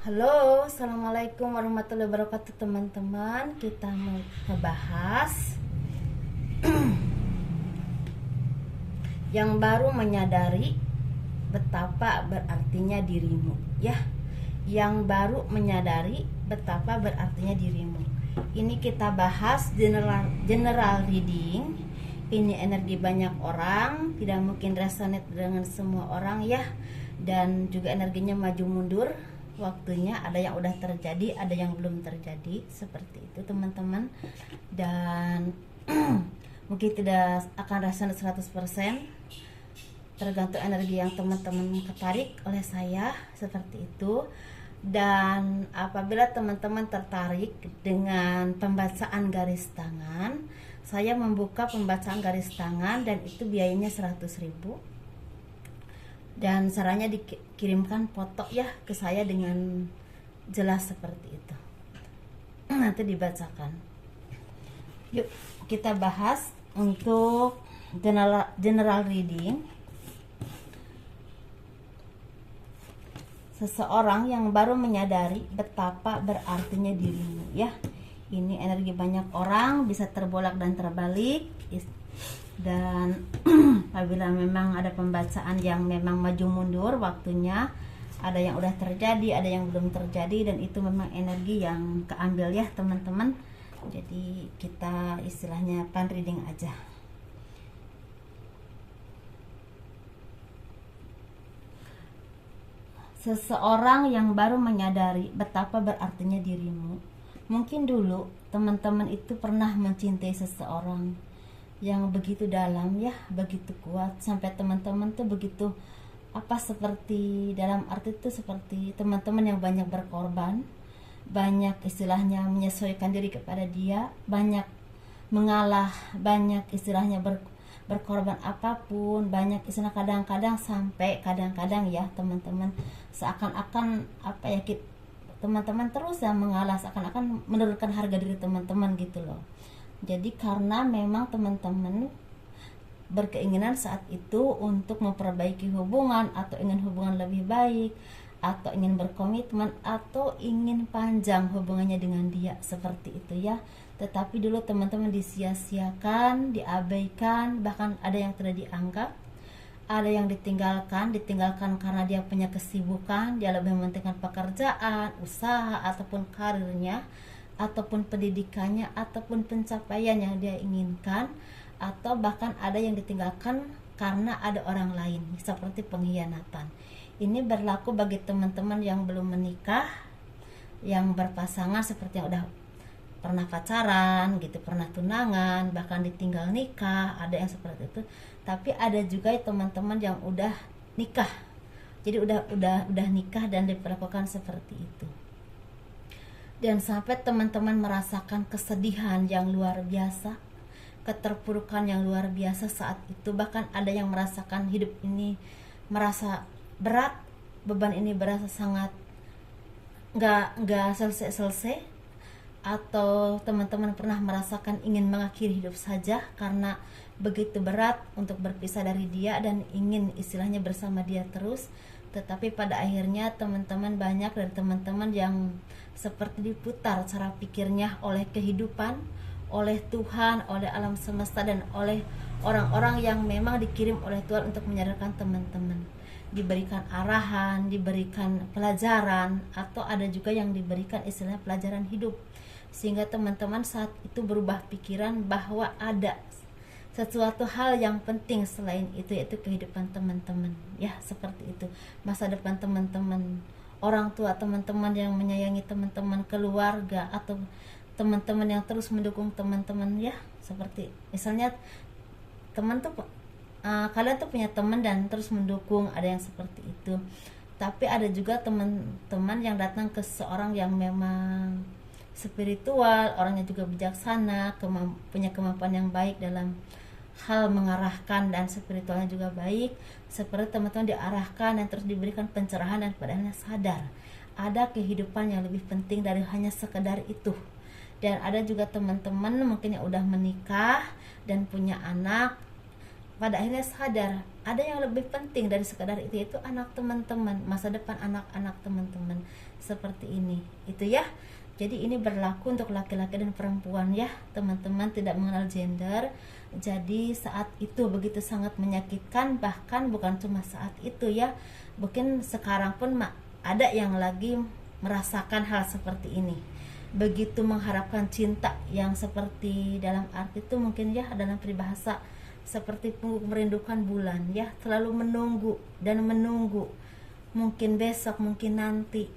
Halo, assalamualaikum warahmatullahi wabarakatuh teman-teman. Kita mau ngebahas yang baru menyadari betapa berartinya dirimu, ya. Yang baru menyadari betapa berartinya dirimu. Ini kita bahas general reading. Ini energi banyak orang, tidak mungkin resonate dengan semua orang, ya. Dan juga energinya maju mundur waktunya, ada yang udah terjadi, ada yang belum terjadi, seperti itu teman-teman. Dan mungkin tidak akan resonate 100%, tergantung energi yang teman-teman ketarik oleh saya, seperti itu. Dan apabila teman-teman tertarik dengan pembacaan garis tangan, saya membuka pembacaan garis tangan dan itu biayanya 100.000. Dan sarannya dikirimkan foto ya ke saya dengan jelas seperti itu. Nanti dibacakan. Yuk kita bahas untuk general reading. Seseorang yang baru menyadari betapa berartinya dirimu, ya. Ini energi banyak orang, bisa terbolak dan terbalik. Dan apabila memang ada pembacaan yang memang maju mundur waktunya, ada yang udah terjadi, ada yang belum terjadi, dan itu memang energi yang keambil ya teman-teman. Jadi kita istilahnya pan reading aja. Seseorang yang baru menyadari betapa berartinya dirimu. Mungkin dulu teman-teman itu pernah mencintai seseorang yang begitu dalam, ya, begitu kuat, sampai teman-teman tuh begitu seperti dalam arti itu seperti teman-teman yang banyak berkorban, banyak istilahnya menyesuaikan diri kepada dia, banyak mengalah, banyak istilahnya berkorban apapun, banyak istilah kadang-kadang sampai kadang-kadang ya teman-teman seakan-akan teman-teman terus yang mengalah, seakan-akan menurunkan harga diri teman-teman gitu loh. Jadi karena memang teman-teman berkeinginan saat itu untuk memperbaiki hubungan, atau ingin hubungan lebih baik, atau ingin berkomitmen, atau ingin panjang hubungannya dengan dia, seperti itu ya. Tetapi dulu teman-teman disia-siakan, diabaikan, bahkan ada yang tidak dianggap, ada yang ditinggalkan karena dia punya kesibukan, dia lebih mementingkan pekerjaan, usaha, ataupun karirnya, ataupun pendidikannya, ataupun pencapaian yang dia inginkan, atau bahkan ada yang ditinggalkan karena ada orang lain, seperti pengkhianatan. Ini berlaku bagi teman-teman yang belum menikah, yang berpasangan, seperti yang udah pernah pacaran gitu, pernah tunangan, bahkan ditinggal nikah, ada yang seperti itu. Tapi ada juga teman-teman yang udah nikah, jadi udah nikah dan diperlakukan seperti itu. Dan sampai teman-teman merasakan kesedihan yang luar biasa, keterpurukan yang luar biasa saat itu. Bahkan ada yang merasakan hidup ini merasa berat, beban ini berasa sangat nggak selesai-selesai. Atau teman-teman pernah merasakan ingin mengakhiri hidup saja karena begitu berat untuk berpisah dari dia dan ingin istilahnya bersama dia terus. Tetapi pada akhirnya teman-teman, banyak dari teman-teman yang seperti diputar cara pikirnya oleh kehidupan, oleh Tuhan, oleh alam semesta, dan oleh orang-orang yang memang dikirim oleh Tuhan untuk menyadarkan teman-teman, diberikan arahan, diberikan pelajaran, atau ada juga yang diberikan istilah pelajaran hidup, sehingga teman-teman saat itu berubah pikiran bahwa ada sesuatu hal yang penting selain itu, yaitu kehidupan teman-teman, ya, seperti itu. Masa depan teman-teman, orang tua teman-teman yang menyayangi teman-teman, keluarga, atau teman-teman yang terus mendukung teman-teman, ya, seperti misalnya teman tuh kalian tuh punya teman dan terus mendukung, ada yang seperti itu. Tapi ada juga teman-teman yang datang ke seorang yang memang spiritual, orangnya juga bijaksana, punya kemampuan yang baik dalam hal mengarahkan, dan spiritualnya juga baik, seperti teman-teman diarahkan dan terus diberikan pencerahan, dan padanya sadar ada kehidupan yang lebih penting dari hanya sekedar itu. Dan ada juga teman-teman mungkin yang udah menikah dan punya anak, pada akhirnya sadar ada yang lebih penting dari sekadar itu, yaitu anak teman-teman, masa depan anak-anak teman-teman. Seperti ini itu ya. Jadi ini berlaku untuk laki-laki dan perempuan ya teman-teman, tidak mengenal gender. Jadi saat itu begitu sangat menyakitkan, bahkan bukan cuma saat itu ya, mungkin sekarang pun ada yang lagi merasakan hal seperti ini, begitu mengharapkan cinta yang seperti dalam arti itu mungkin ya dalam peribahasa seperti pungguk merindukan bulan ya, selalu menunggu dan menunggu, mungkin besok, mungkin nanti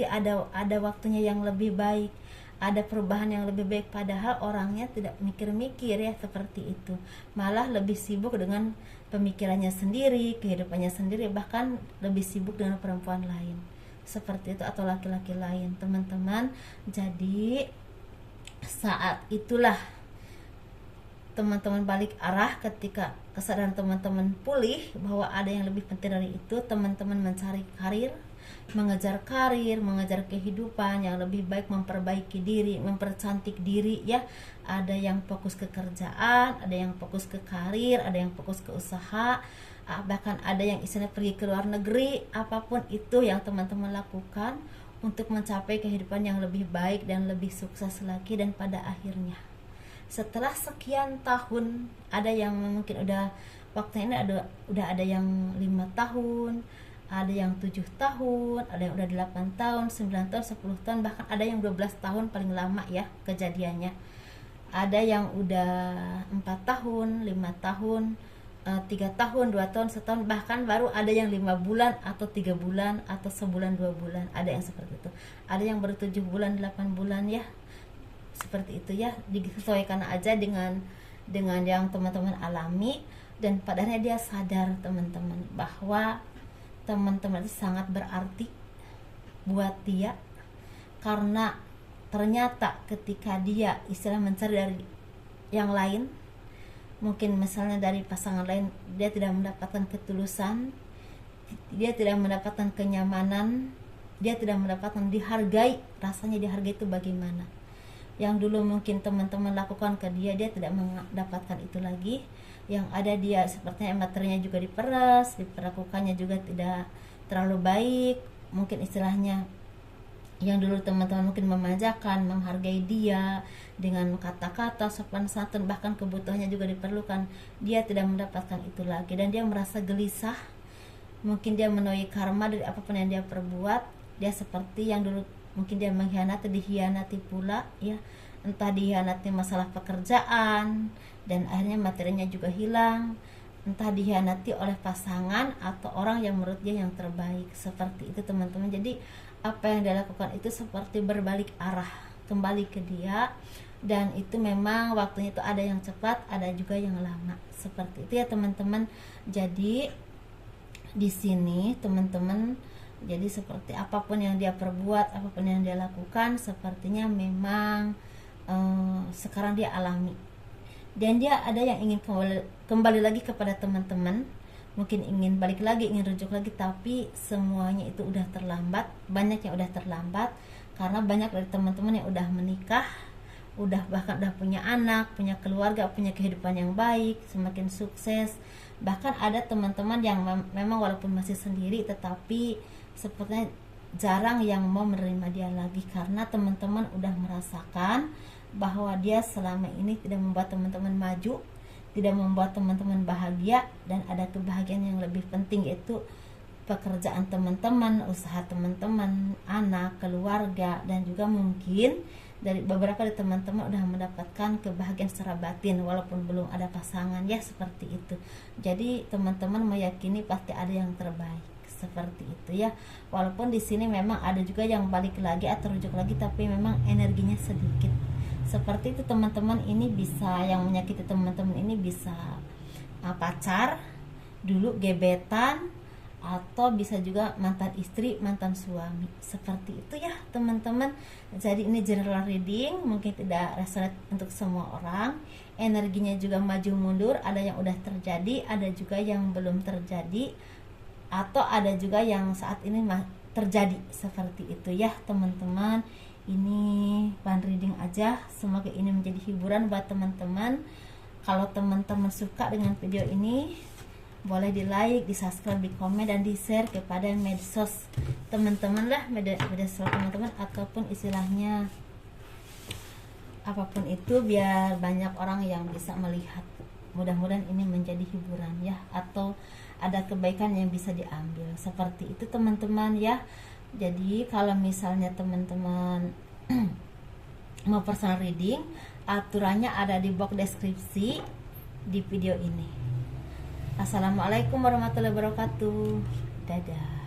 ada waktunya yang lebih baik, ada perubahan yang lebih baik, padahal orangnya tidak mikir-mikir ya seperti itu, malah lebih sibuk dengan pemikirannya sendiri, kehidupannya sendiri, bahkan lebih sibuk dengan perempuan lain seperti itu atau laki-laki lain teman-teman. Jadi saat itulah teman-teman balik arah, ketika kesadaran teman-teman pulih bahwa ada yang lebih penting dari itu, teman-teman mencari karir, mengejar karir, mengejar kehidupan yang lebih baik, memperbaiki diri, mempercantik diri ya. Ada yang fokus ke kerjaan, ada yang fokus ke karir, ada yang fokus ke usaha, bahkan ada yang istilahnya pergi ke luar negeri. Apapun itu yang teman-teman lakukan untuk mencapai kehidupan yang lebih baik dan lebih sukses lagi. Dan pada akhirnya setelah sekian tahun, ada yang mungkin udah waktunya udah ada yang 5 tahun, ada yang 7 tahun, ada yang udah 8 tahun, 9 tahun, 10 tahun, bahkan ada yang 12 tahun paling lama ya kejadiannya. Ada yang udah 4 tahun, 5 tahun, 3 tahun, 2 tahun, 1 tahun, bahkan baru ada yang 5 bulan atau 3 bulan atau sebulan 2 bulan, ada yang seperti itu. Ada yang baru 7 bulan, 8 bulan ya. Seperti itu ya, disesuaikan aja dengan yang teman-teman alami. Dan padahal dia sadar teman-teman bahwa teman-teman itu sangat berarti buat dia, karena ternyata ketika dia istilah mencari dari yang lain, mungkin misalnya dari pasangan lain, dia tidak mendapatkan ketulusan, dia tidak mendapatkan kenyamanan, dia tidak mendapatkan dihargai. Rasanya dihargai itu bagaimana? Yang dulu mungkin teman-teman lakukan ke dia, dia tidak mendapatkan itu lagi. Yang ada dia sepertinya materinya juga diperas, diperlakukannya juga tidak terlalu baik. Mungkin istilahnya yang dulu teman-teman mungkin memanjakan, menghargai dia dengan kata-kata sopan santun, bahkan kebutuhannya juga diperlukan, dia tidak mendapatkan itu lagi. Dan dia merasa gelisah, mungkin dia menuai karma dari apapun yang dia perbuat. Dia seperti yang dulu mungkin dia mengkhianati, dihianati pula ya, entah dihianati masalah pekerjaan dan akhirnya materinya juga hilang, entah dihianati oleh pasangan atau orang yang menurut dia yang terbaik. Seperti itu teman-teman. Jadi apa yang dia lakukan itu seperti berbalik arah kembali ke dia, dan itu memang waktunya itu ada yang cepat, ada juga yang lama. Seperti itu ya teman-teman. Jadi di sini teman-teman, jadi seperti apapun yang dia perbuat, apapun yang dia lakukan, sepertinya memang sekarang dia alami. Dan dia ada yang ingin kembali lagi kepada teman-teman, mungkin ingin balik lagi, ingin rujuk lagi, tapi semuanya itu udah terlambat. Banyak yang udah terlambat, karena banyak dari teman-teman yang udah menikah, bahkan udah punya anak, punya keluarga, punya kehidupan yang baik, semakin sukses. Bahkan ada teman-teman yang memang walaupun masih sendiri, tetapi sepertinya jarang yang mau menerima dia lagi, karena teman-teman udah merasakan bahwa dia selama ini tidak membuat teman-teman maju, tidak membuat teman-teman bahagia, dan ada kebahagiaan yang lebih penting, yaitu pekerjaan teman-teman, usaha teman-teman, anak, keluarga, dan juga mungkin dari beberapa dari teman-teman udah mendapatkan kebahagiaan secara batin walaupun belum ada pasangan ya, seperti itu. Jadi teman-teman meyakini pasti ada yang terbaik, seperti itu ya. Walaupun di sini memang ada juga yang balik lagi atau rujuk lagi, tapi memang energinya sedikit. Seperti itu teman-teman. Ini bisa yang menyakiti teman-teman ini bisa pacar dulu, gebetan, atau bisa juga mantan istri, mantan suami. Seperti itu ya teman-teman. Jadi ini general reading, mungkin tidak resonate untuk semua orang. Energinya juga maju mundur, ada yang udah terjadi, ada juga yang belum terjadi, atau ada juga yang saat ini terjadi. Seperti itu ya teman-teman. Ini bahan reading aja, semoga ini menjadi hiburan buat teman-teman. Kalau teman-teman suka dengan video ini, boleh di like, di subscribe, di komen, dan di share kepada medsos teman-teman lah, media sosial teman-teman, ataupun istilahnya apapun itu, biar banyak orang yang bisa melihat. Mudah-mudahan ini menjadi hiburan ya, atau ada kebaikan yang bisa diambil, seperti itu teman-teman ya. Jadi kalau misalnya teman-teman mau personal reading, aturannya ada di box deskripsi di video ini. Assalamualaikum warahmatullahi wabarakatuh. Dadah.